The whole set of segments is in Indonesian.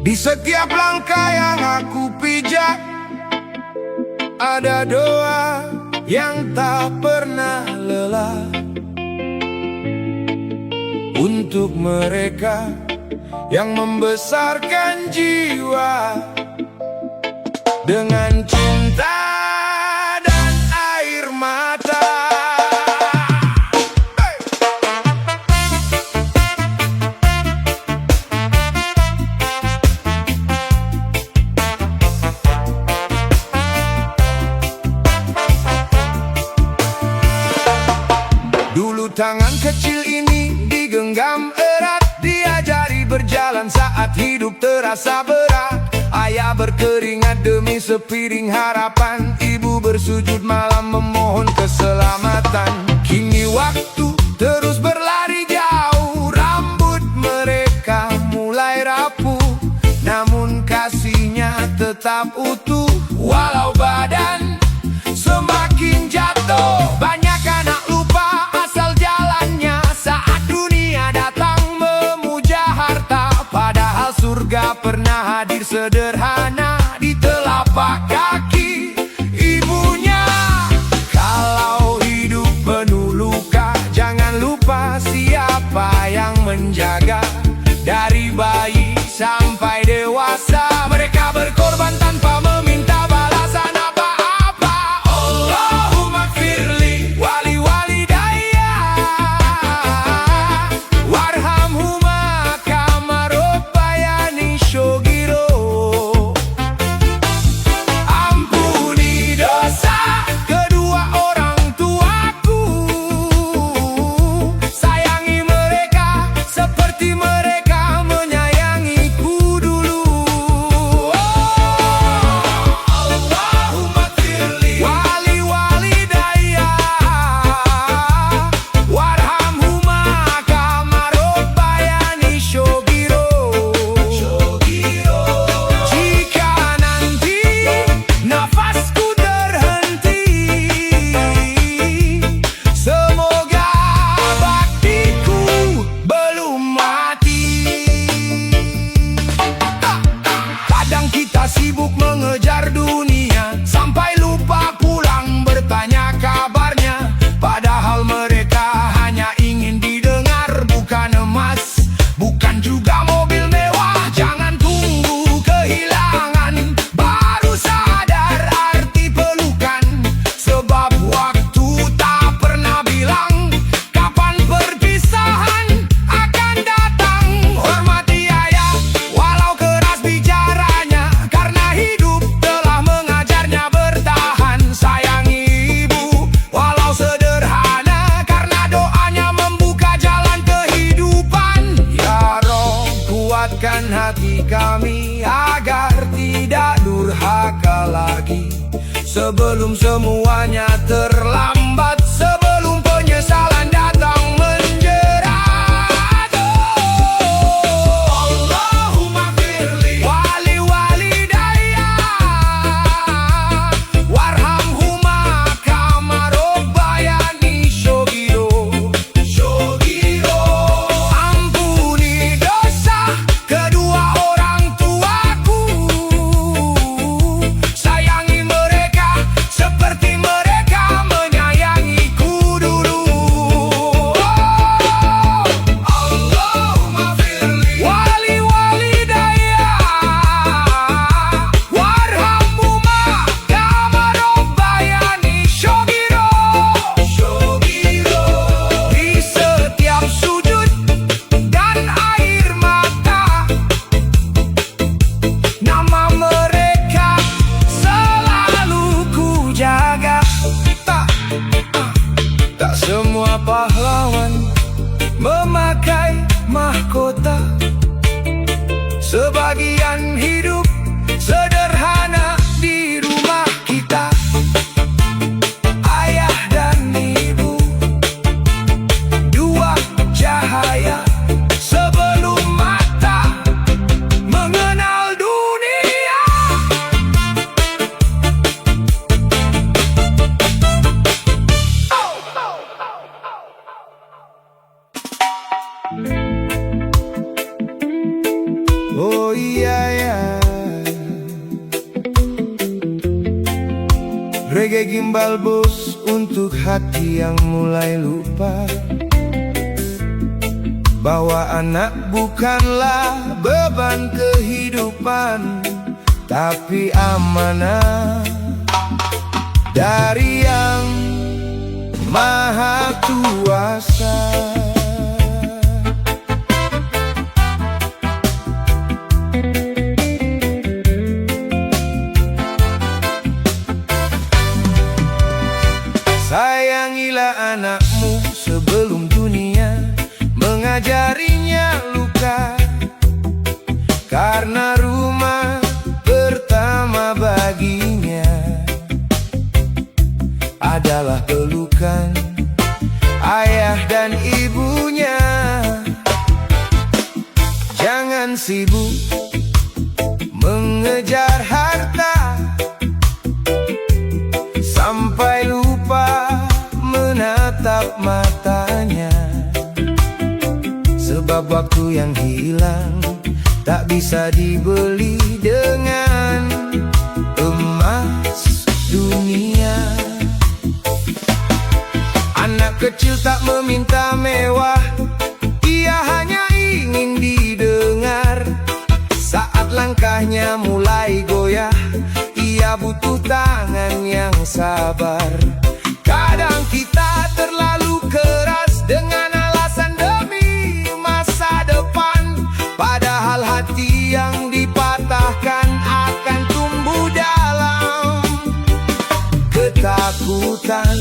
Di setiap langkah yang aku pijak, ada doa yang tak pernah lelah. Untuk mereka yang membesarkan jiwa dengan cinta dan air mata. Dulu tangan kecil ini digenggam erat, diajari berjalan saat hidup terasa berat. Ayah berkeringat demi sepiring harapan, ibu bersujud malam memohon keselamatan. Kini waktu terus berlari jauh, rambut mereka mulai rapuh, namun kasihnya tetap utuh. Walau badan semakin jatuh, banyak anak lupa asal jalannya saat dunia datang memuja harta. Padahal surga pernah hadir sederhana di telapak kaki ibunya. Kalau hidup penuh luka, jangan lupa siapa yang menjaga. Dari bayi sampai dewasa, mereka berkorban tanpa meminta balasan apa-apa. Allahumma firli wali walidayya warhamhuma kama rabbayani shogiro. Ampuni dosa kedua orang tuaku, sayangi mereka seperti mereka menyayangiku dulu. Allahumma firli wali walidayya warhamhuma kama rabbayani shogiro. Jika nanti nafasku terhenti, semoga baktiku belum mati. Kadang kita sibuk mengejar dunia, sampai lupa pulang bertanya kabarnya. Padahal mereka hanya ingin didengar, bukan emas, bukan juga mobil mewah. Jangan tunggu kehilangan baru sadar arti pelukan, sebab waktu tak pernah bilang kapan perpisahan akan datang. Hormati ayah walau keras bicaranya, karena hidup telah mengajarnya bertahan. Sayangi ibu walau sederhana, karena doanya membuka jalan kehidupan. Ya Rob, kuatkan hati kami agar tidak durhaka lagi, sebelum semuanya terlambat, sebelum penyesalan datang menjerat. Allahumma firli wali walidayya warhamhuma kama rabbayani shogiro. Ampuni dosa kedua orang tuaku, sayangi mereka seperti mereka menyayangiku dulu. Allahumma firli wali walidayya warhamhuma kama rabbayani shogiro. Di setiap sujud dan air mata, nama mereka selalu ku jaga. Tak semua pahlawan memakai mahkota, sebagian hidup sederhana di rumah kita. Ayah dan ibu, dua cahaya sebelum mata mengenal dunia. Oh yeah, yeah. sebagai gimbal bos untuk hati yang mulai lupa bahwa anak bukanlah beban kehidupan, tapi amanah dari Yang Maha Kuasa. Sayangilah anakmu sebelum dunia mengajarinya luka, karena rumah pertama baginya adalah pelukan ayah dan ibunya. Jangan sibuk mengejar harta sampai lupa menatap matanya, sebab waktu yang hilang tak bisa dibeli dengan emas dunia. Anak kecil tak meminta mewah, ia hanya ingin didengar. Saat langkahnya mulai goyah, ia butuh tangan yang sabar. Kadang kita terlalu keras dengan alasan demi masa depan, padahal hati yang dipatahkan akan tumbuh dalam ketakutan.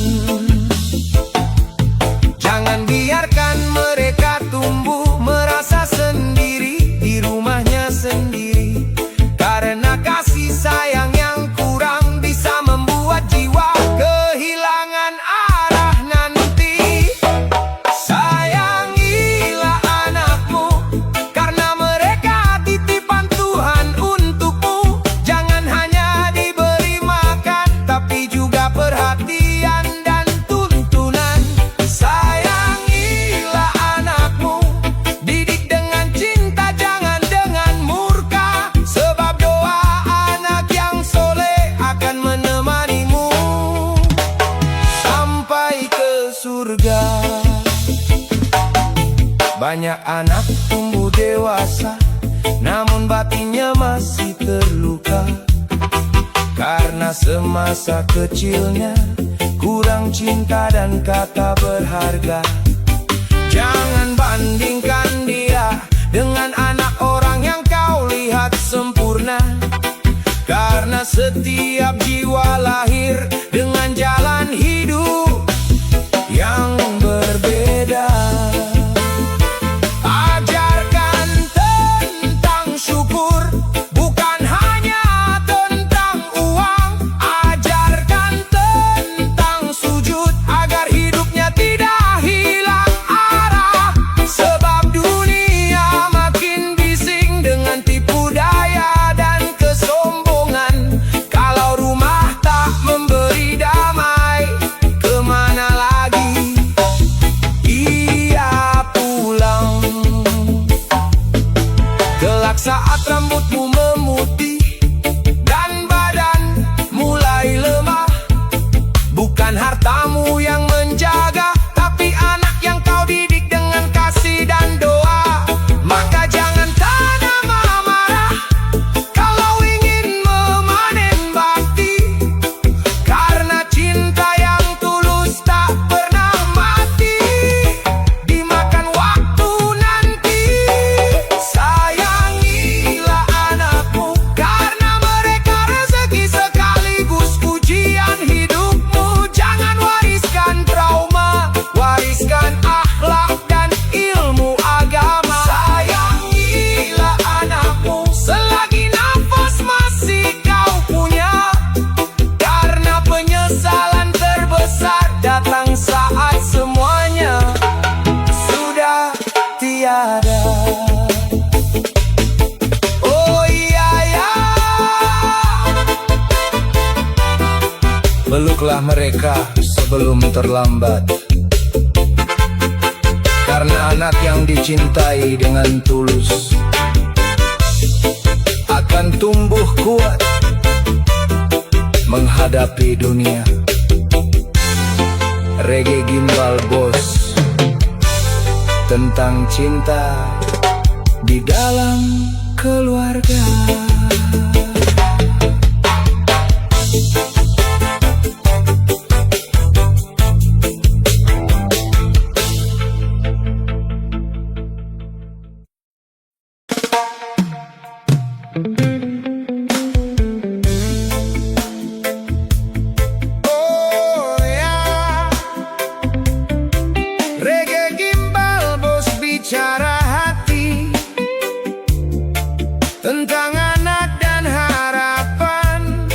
Jangan biarkan mereka tumbuh merasa sendiri di rumahnya sendiri, karena kasih sayang yang kurang bisa membuat jiwa kehilangan arah nanti. Sayangilah anakmu, karena mereka titipan Tuhan untukmu. Jangan hanya diberi makan, tapi juga perhatian dan tuntunan. Sayangilah anakmu, didik dengan cinta, jangan dengan murka, sebab doa anak yang soleh akan menemanimu sampai ke surga. Banyak anak tumbuh dewasa, namun batinnya masih terluka, karena semasa kecilnya kurang cinta dan kata berharga. Jangan bandingkan dia dengan anak orang yang kau lihat sempurna, karena setiap jiwa lahir dengan jalan hidup yang berbeda. Ajarkan tentang syukur, bukan hanya tentang uang. Ajarkan tentang sujud agar hidupnya tidak hilang arah, sebab dunia makin bising dengan tipu daya dan kesombongan. Kalau rumah tak memberi damai, kemana lagi ia pulang? Kelak saat rambutmu memutih dan badan mulai lemah, bukan hartamu yang menjaga, tapi anak yang kau didik dengan kasih dan doa. Maka jangan tanam amarah kalau ingin memanen bakti, karena cinta yang tulus tak pernah mati dimakan waktu nanti. Sayangilah anakmu, karena mereka rezeki sekaligus ujian hidupmu. Jangan wariskan trauma, wariskan akhlak dan ilmu agama. Sayangilah anakmu selagi nafas masih kau punya, karena penyesalan terbesar datang saat semuanya sudah tiada. Oh iya ya, peluklah mereka sebelum terlambat, karena anak yang dicintai dengan tulus akan tumbuh kuat menghadapi dunia. Reggae Gimbal Bos, tentang cinta di dalam keluarga. Tentang anak dan harapan,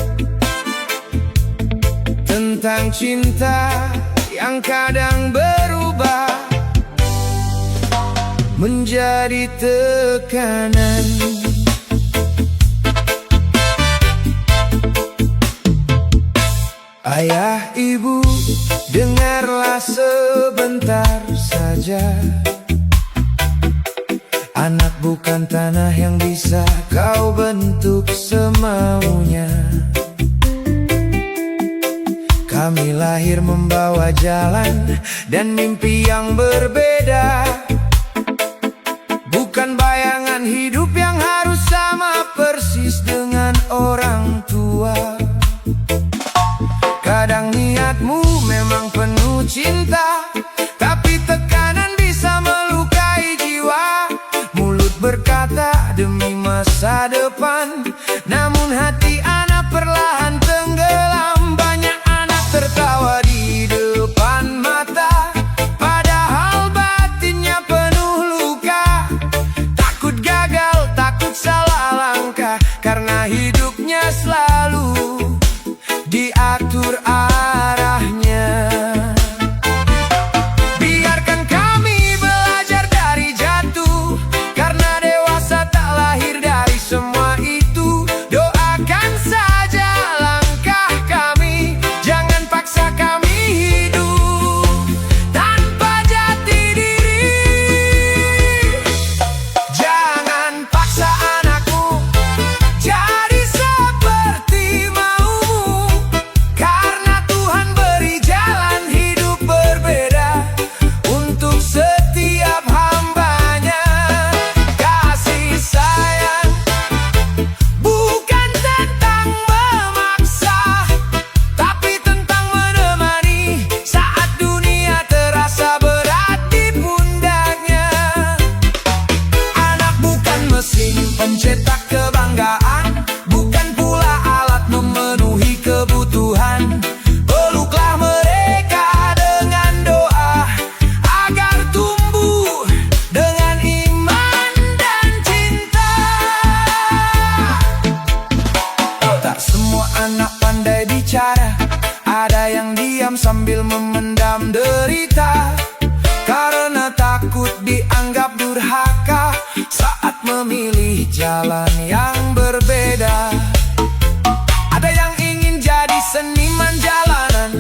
tentang cinta yang kadang berubah menjadi tekanan. Ayah ibu, dengarlah sebentar saja. Anak bukan tanah yang bisa kau bentuk semaunya. Kami lahir membawa jalan dan mimpi yang berbeda, bukan bayangan hidup yang harus sama persis dengan orang tua. Kadang niatmu memang penuh cinta, tapi tekanan bisa melukai jiwa. Mulut berkata demi masa depan, namun hati anak perlahan tenggelam. Banyak anak tertawa di depan mata, padahal batinnya penuh luka. Takut gagal, takut salah langkah, karena hidupnya selalu diatur arahnya. Biarkan kami belajar dari jatuh, karena dewasa tak lahir dari semua itu. Doakan saja langkah kami, jangan paksa kami hidup tanpa jati diri. Jangan paksa anakmu jadi seperti maumu, karena Tuhan beri jalan hidup berbeda untuk setiap hambanya. Kasih sayang bukan tentang memaksa, tapi tentang menemani saat dunia terasa berat di pundaknya. Anak bukan mesin pencetak kebanggaan, bukan pula alat memenuhi kebutuhan. Peluklah mereka dengan doa agar tumbuh dengan iman dan cinta. Tak semua anak pandai bicara, ada yang diam sambil memendam derita, karena takut dianggap durhaka saat memilih jalan yang berbeda. Ada yang ingin jadi seniman jalanan,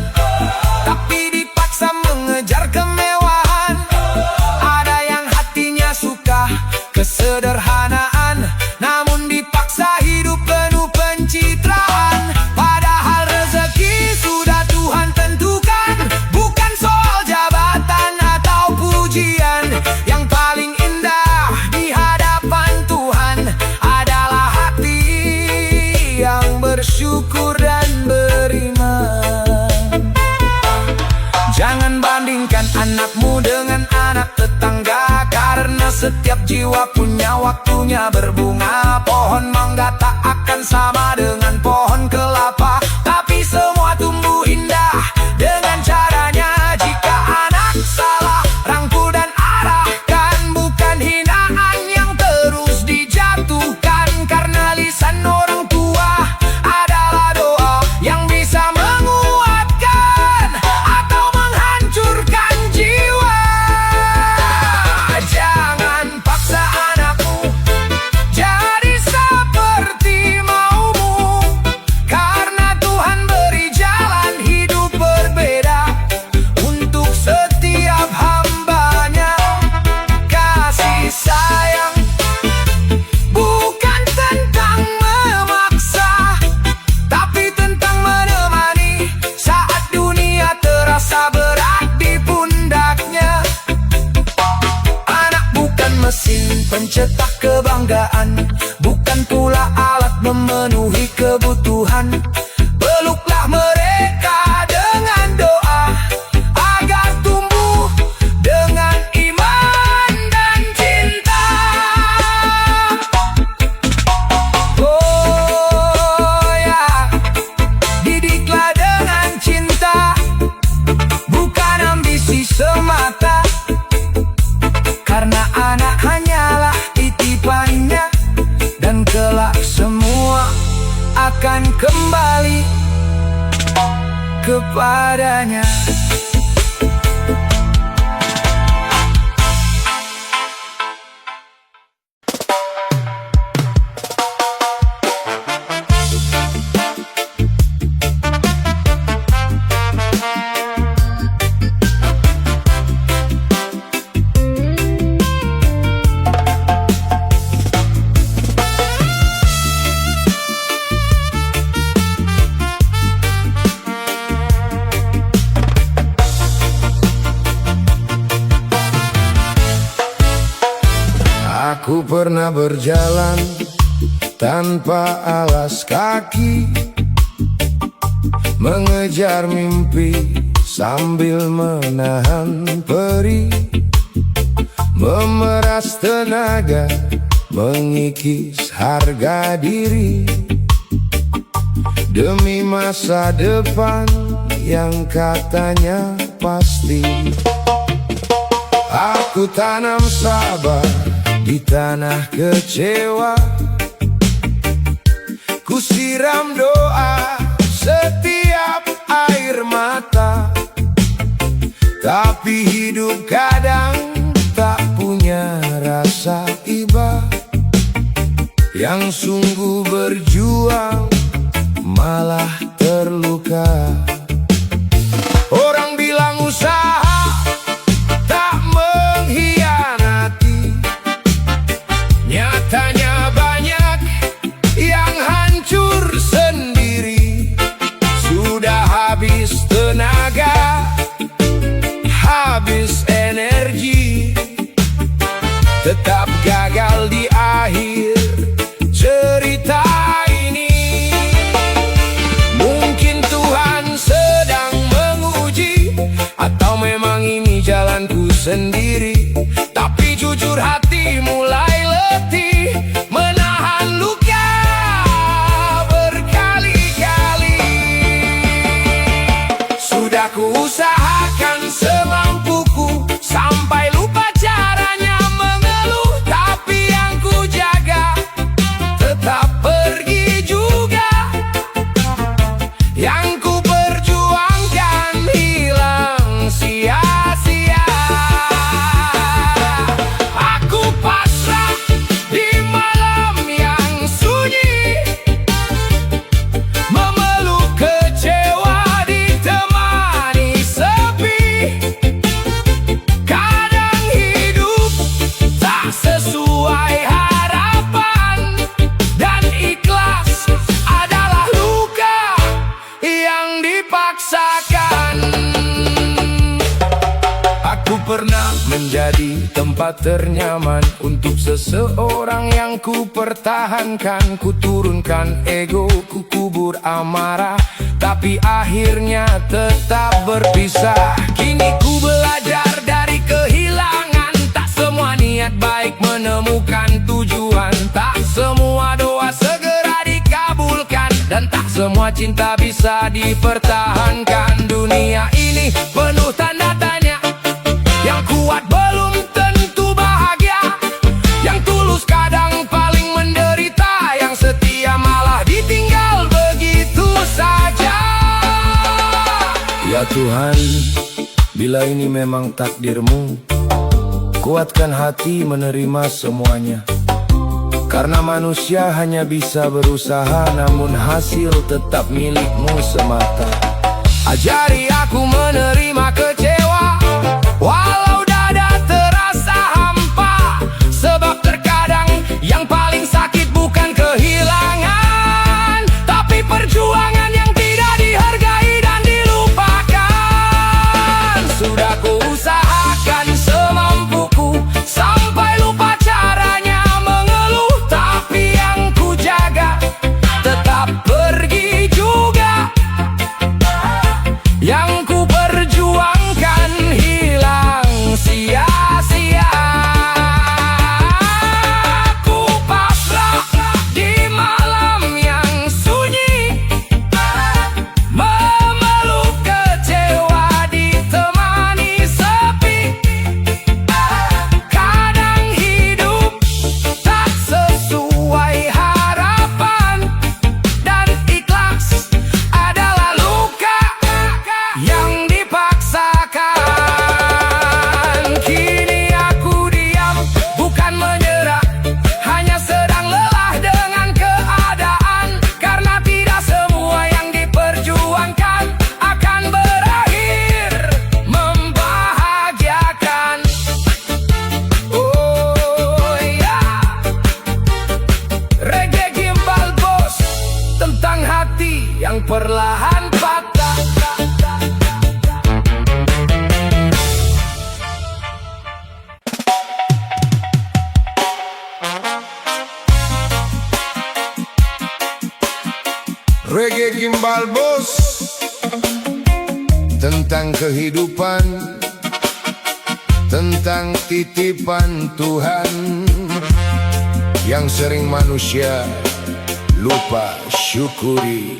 tapi dipaksa mengejar kemewahan. Ada yang hatinya suka kesederhanaan, namun dipaksa hidup penuh pencitraan. Padahal rezeki sudah Tuhan tentukan, bukan soal jabatan atau pujian. Yang paling indah di hadapan Tuhan adalah hati yang bersyukur dan beriman. Jangan bandingkan anakmu dengan anak tetangga, karena setiap jiwa punya waktunya berbunga. Pohon mangga tak akan sama dengan pohon kelapa, tapi semua tumbuh indah dengan caranya. Jika anak salah, rangkul dan arahkan, bukan hinaan yang terus dijatuhkan. Karena lisan orang tua adalah doa yang bisa menguatkan atau menghancurkan jiwa. Jangan paksa anakmu jadi seperti maumu, karena mencetak kebanggaan, bukan pula alat memenuhi kebutuhan. Peluklah mereka dengan doa agar tumbuh dengan iman dan cinta. Oh ya, didiklah dengan cinta, bukan ambisi semata. Karena anak hanyalah titipannya, dan kelak semua akan kembali kepadanya. Aku pernah berjalan tanpa alas kaki, mengejar mimpi sambil menahan perih, memeras tenaga, mengikis harga diri, demi masa depan yang katanya pasti. Aku tanam sabar di tanah kecewa, ku siram doa setiap air mata. Tapi hidup kadang tak punya rasa iba, yang sungguh berjuang malah terluka. Orang bilang usaha tak mengkhianati, nyatanya banyak yang hancur sendiri. Sudah habis tenaga, habis energi, tetap gagal di akhir cerita ini. Mungkin Tuhan sedang menguji, atau memang ini jalanku sendiri. Tapi jujur hati mulai letih menahan luka berkali-kali. Sudah ku usahakan semampuku sampai lupa caranya mengeluh, tapi yang ku jaga tetap pergi juga. Yang ku perjuangkan hilang sia-sia. Aku pasrah di malam yang sunyi, memeluk kecewa ditemani sepi. Kadang hidup tak sesuai harapan, dan ikhlas adalah luka yang dipaksakan. Aku pernah menjadi tempat ternyaman untuk seseorang yang ku pertahankan. Ku turunkan ego, ku kubur amarah, tapi akhirnya tetap berpisah. Kini ku belajar dari kehilangan, tak semua niat baik menemukan tujuan. Tak semua doa segera dikabulkan, dan tak semua cinta bisa dipertahankan. Dunia ini penuh tanda tanya, yang kuat belum tentu bahagia, yang tulus kadang paling menderita, yang setia malah ditinggal begitu saja. Ya Tuhan, bila ini memang takdirmu, kuatkan hati menerima semuanya. Karena manusia hanya bisa berusaha, namun hasil tetap milikmu semata. Ajari aku menerima kecewa, walau dada terasa hampa. Sebab terkadang yang paling sakit bukan kehilangan, tapi perjuangan yang tidak dihargai dan dilupakan. Sudah ku usahakan semampuku sampai lupa caranya Reggae Gimbal Bos, tentang kehidupan, tentang titipan Tuhan yang sering manusia lupa syukuri.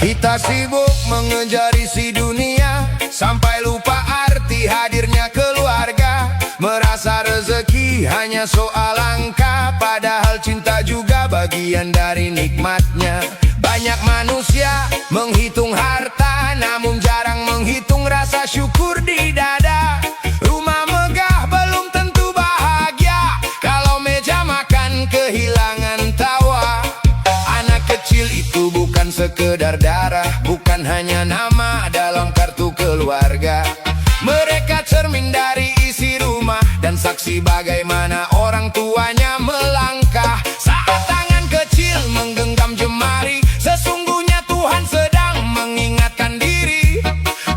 Kita sibuk mengejar isi dunia, sampai lupa arti hadirnya keluarga. Merasa rezeki hanya soal angka, padahal cinta juga bagian dari nikmatnya. Banyak manusia menghitung harta, namun jarang menghitung rasa syukur di dada. Rumah megah belum tentu bahagia, kalau meja makan kehilangan tawa. Anak kecil itu bukan sekedar darah, bukan hanya nama dalam kartu keluarga. Mereka cermin dari isi rumah dan saksi bagaimana orang tuanya melangkah. Saat tangan kecil menggenggam jemari, sesungguhnya Tuhan sedang mengingatkan diri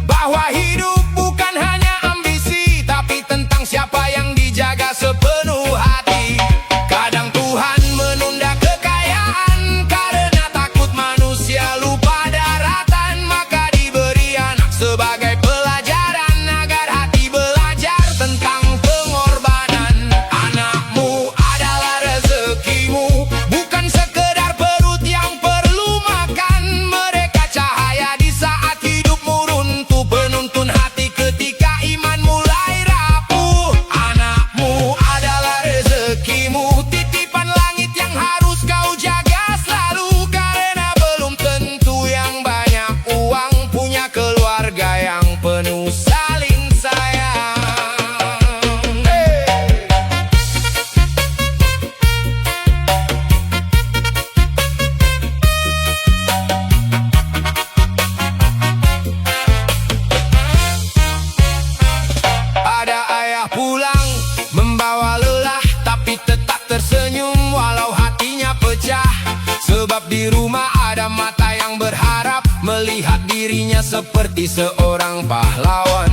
bahwa hidup bukan hanya ambisi, tapi tentang siapa yang dijaga sepenuh hati. Kadang Tuhan menunda kekayaan karena takut manusia lupa daratan, maka diberi anak sebagai pelajaran agar hati belajar tentang pengorbanan. Anakmu adalah rezekimu, bukan sekedar perut yang perlu makan. Mereka cahaya di saat hidupmu runtuh, penuntun hati ketika iman mulai rapuh. Anakmu adalah rezekimu, titipan langit yang harus kau jaga selalu, karena belum tentu yang banyak uang punya keluarga yang penuh saling sayang. Ada ayah pulang membawa lelah, tapi tetap tersenyum walau hatinya pecah. Sebab di rumah ada mata yang berharap melihat dirinya seperti seorang pahlawan.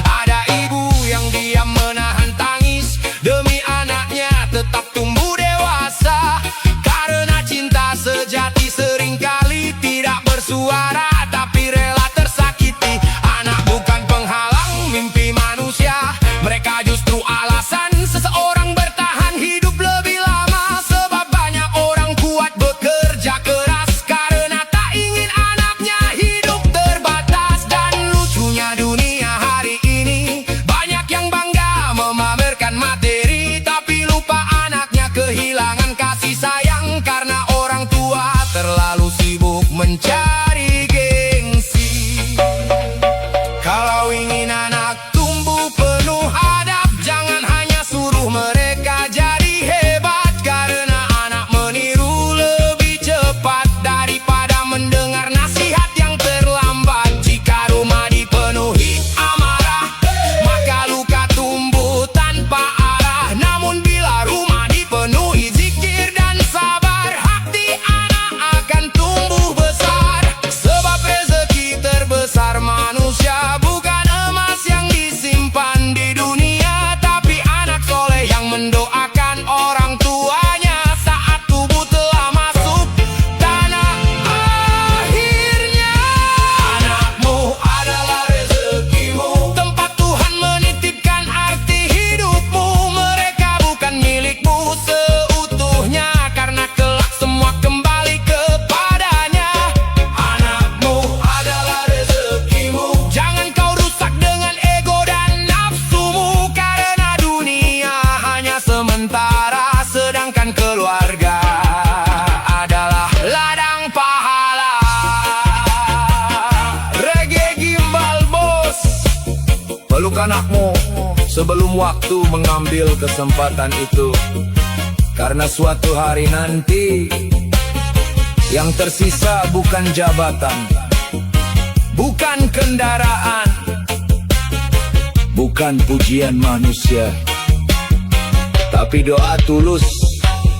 Ada ibu yang diam menahan tangis demi anaknya tetap tumbuh dewasa. Karena cinta sejati seringkali tidak bersuara, tapi rela tersakiti. Anak bukan penghalang mimpi manusia, mereka justru alasan seseorang bertahan hidup lebih lama. Sebab banyak orang kuat bekerja keras karena tak ingin anaknya hidup terbatas. Dan lucunya dunia hari ini, banyak yang bangga memamerkan materi, tapi lupa anaknya kehilangan kasih sayang karena orang tua terlalu sibuk mencari gengsi. Kalau ingin anak tumbuh penuh adab, jangan hanya suruh mereka jadi hebat, karena anak meniru lebih cepat daripada mendengar nasihat yang terlambat. Jika rumah dipenuhi amarah, maka luka tumbuh tanpa arah. Namun bila rumah dipenuhi zikir dan sabar, hati anak akan tumbuh besar. Sebab rezeki terbesar manusia bukan emas yang disimpan di dunia, tapi anak soleh yang mendoakan orang tuanya saat tubuh telah masuk tanah. Akhirnya anakmu adalah rezekimu, tempat Tuhan menitipkan arti hidupmu. Mereka bukan milikmu seutuhnya, karena kelak semua kembali kepadanya. Anakmu adalah rezekimu, jangan kau rusak dengan ego dan nafsumu, karena dunia hanya sementara, sedangkan keluarga adalah ladang pahala. Reggae Gimbal Bos, peluk anakmu sebelum waktu mengambil kesempatan itu, karena suatu hari nanti yang tersisa bukan jabatan, bukan kendaraan, bukan pujian manusia, tapi doa tulus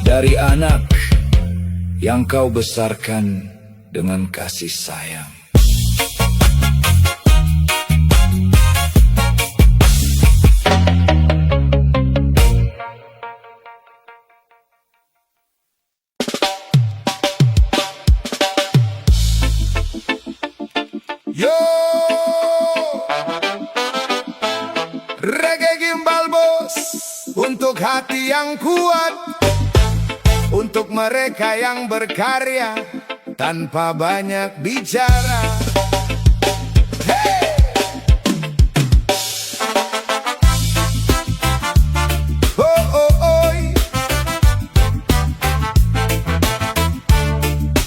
dari anak yang kau besarkan dengan kasih sayang. untuk hati yang kuat, untuk mereka yang berkarya tanpa banyak bicara. Hey! Oh, oh, oi.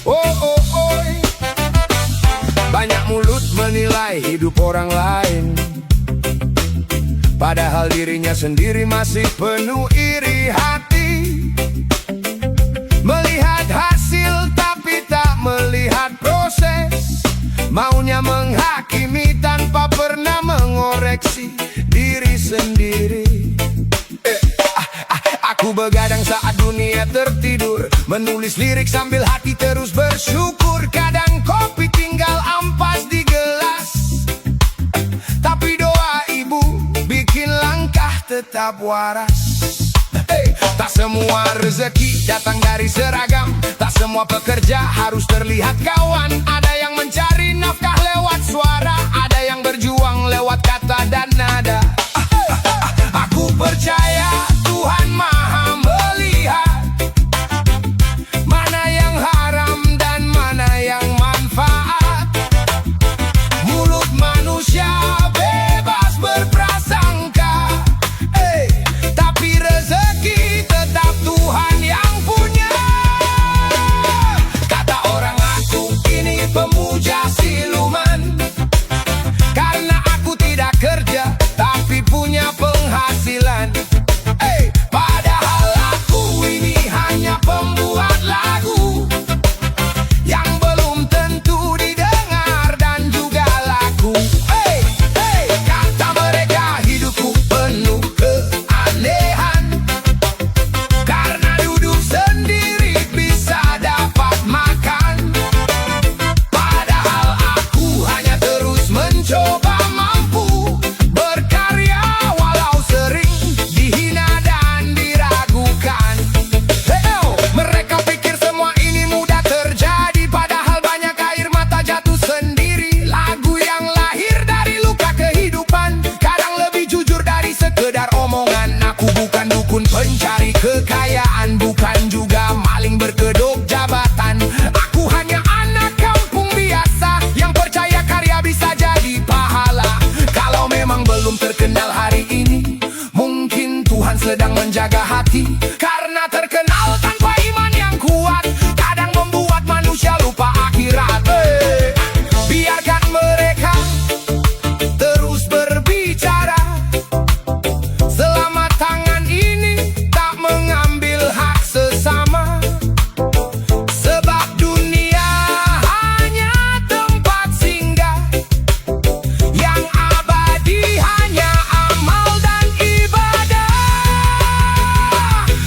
Oh, oh, oi. Banyak mulut menilai hidup orang lain, padahal dirinya sendiri masih penuh iri hati. Melihat hasil tapi tak melihat proses, maunya menghakimi tanpa pernah mengoreksi diri sendiri. Aku begadang saat dunia tertidur, menulis lirik sambil hati terus bersyukur. Kadang kopi tinggal ampas di gelas, tapi doa ibu bikin langkah tetap waras. Tak semua rezeki datang dari seragam, tak semua pekerja harus terlihat kawan. Ada yang mencari nafkah lewat suara, ada yang berjuang lewat kata dan nada. Aku percaya Tuhan Maha melihat mana yang haram dan mana yang manfaat. Mulut manusia bebas berprasangka, tapi rezeki tetap Tuhan yang punya. Kata orang aku ini pemuja siluman, karena aku tidak kerja tapi punya penghasilan. Padahal aku ini hanya pembuat lagu yang belum tentu didengar dan juga laku. Kata mereka hidupku penuh keanehan, karena duduk sendiri bisa dapat makan. Padahal aku hanya terus mencoba mampu berkarya walau sering dihina dan diragukan. Mereka pikir semua ini mudah terjadi, padahal banyak air mata jatuh sendiri. Lagu yang lahir dari luka kehidupan kadang lebih jujur dari sekedar omongan. Aku bukan dukun pencari kekayaan, bukan juga maling berkedok jabatan. Aku hanya anak kampung biasa yang percaya karya bisa jadi pahala. Kalau memang belum terkenal hari ini, mungkin Tuhan sedang menjaga hati. Karena terkenal tanpa iman yang kuat kadang membuat manusia lupa akhirat. Biarkan mereka terus berbicara, selama tangan ini tak mengambil hak sesama. Sebab dunia hanya tempat singgah, yang abadi hanya amal dan ibadah.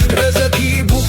Rezeki bukan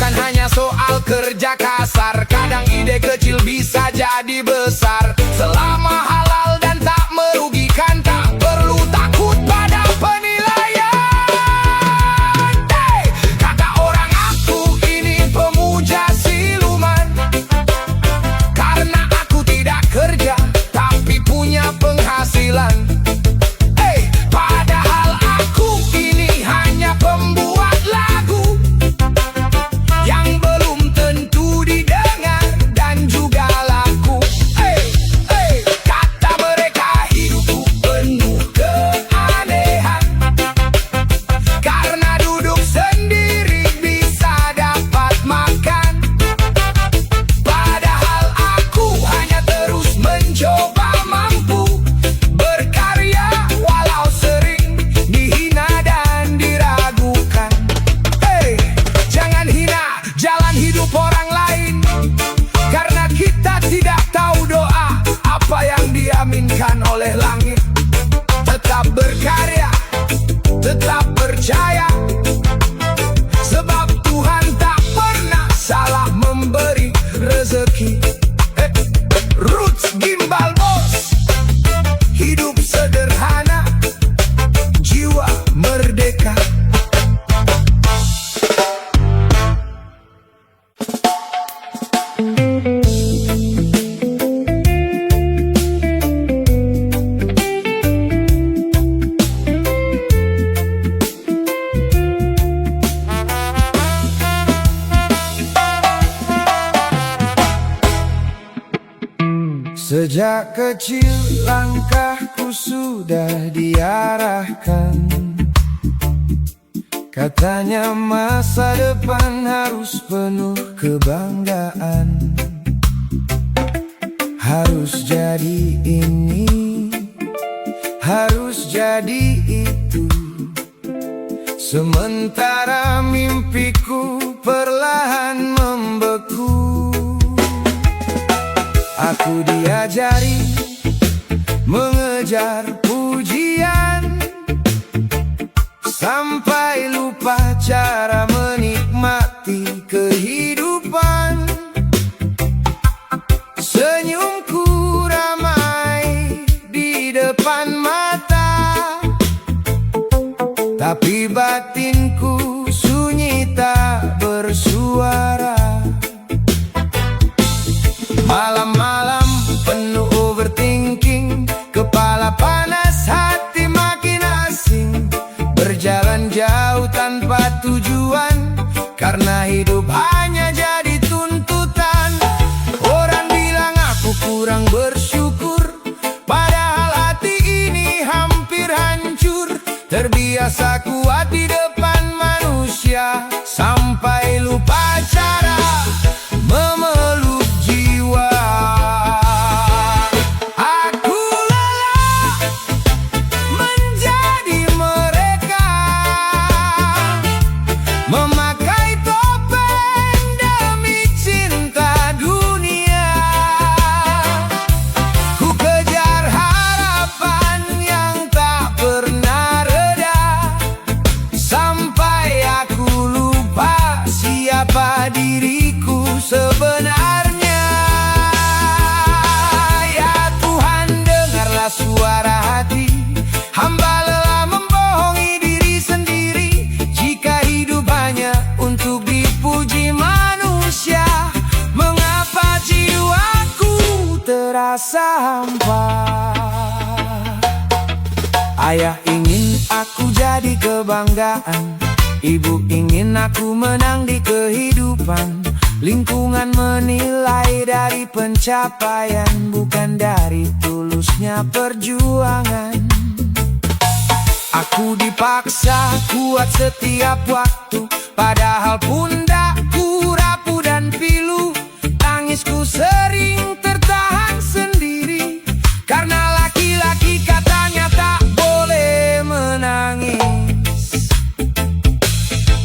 Sejak kecil langkahku sudah diarahkan. Katanya masa depan harus penuh kebanggaan. Harus jadi ini, harus jadi itu. Sementara mimpiku perlahan membeku. Aku diajari mengejar pujian sampai lupa cara menikmati kehidupan. Senyumku ramai di depan mata, tapi batinku sunyi tak bersuara. Malam-malam penuh overthinking, kepala panas, hati makin asing. Berjalan jauh tanpa tujuan, karena hidup hanya jadi tuntutan. Orang bilang aku kurang bersyukur, padahal hati ini hampir hancur. Terbiasa kuat di depan manusia, sampai lupa cara memeluk jiwa. Aku lelah menjadi mereka, memakai topeng demi cinta dunia. Ku kejar harapan yang tak pernah reda, sampai aku lupa siapa diriku sebenarnya. Ya Tuhan, dengarlah suara hati, hamba lelah membohongi diri sendiri. Jika hidup hanya untuk dipuji manusia, mengapa jiwaku terasa hampa? Ayah ingin aku jadi kebanggaan, ibu ingin aku menang di kehidupan. Lingkungan menilai dari pencapaian, bukan dari tulusnya perjuangan. Aku dipaksa kuat setiap waktu, padahal pundakku rapuh dan pilu. Tangisku sering tertahan sendiri, karena laki-laki katanya tak boleh menangis.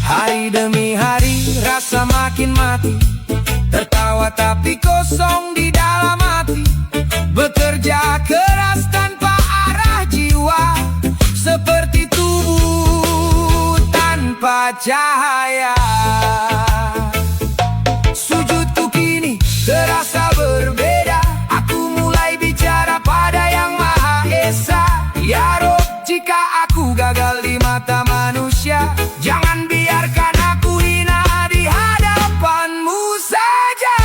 Hari demi hari rasa makin mati, tertawa tapi kosong di dalam hati. Bekerja keras tanpa arah jiwa, seperti tubuh tanpa cahaya. Sujudku kini terasa berbeda, aku mulai bicara pada Yang Maha Esa. Ya Rob, jika aku gagal di mata manusia, jangan biarkan aku hina di hadapanmu saja.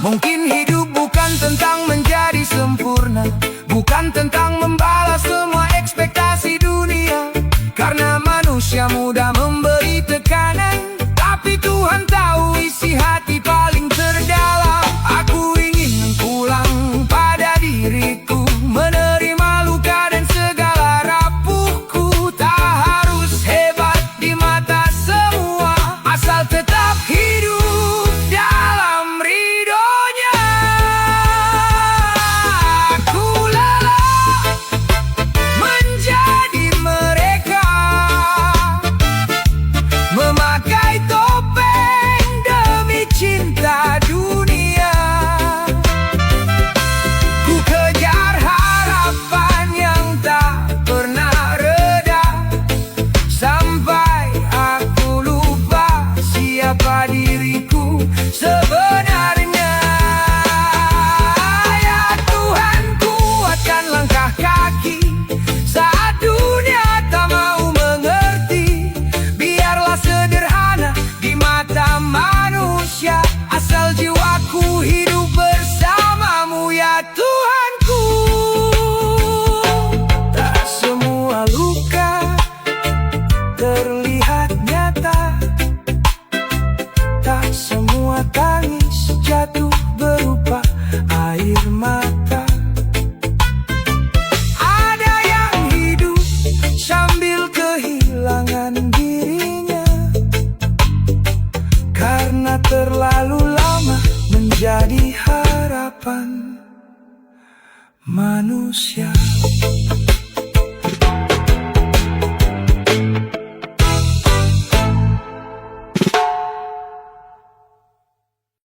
Mungkin hidup bukan tentang menjadi sempurna, bukan tentang membalas semua ekspektasi dunia. Karena manusia mudah memberi tekanan, tapi Tuhan tahu isi hati paling terdalam. Aku ingin pulang pada diriku, menerima luka dan segala rapuhku. Tak harus hebat di mata semua, asal tetap hidup dalam ridhonya. Aku lelah menjadi mereka, memakai topeng demi cinta dunia. Ku kejar harapan manusia.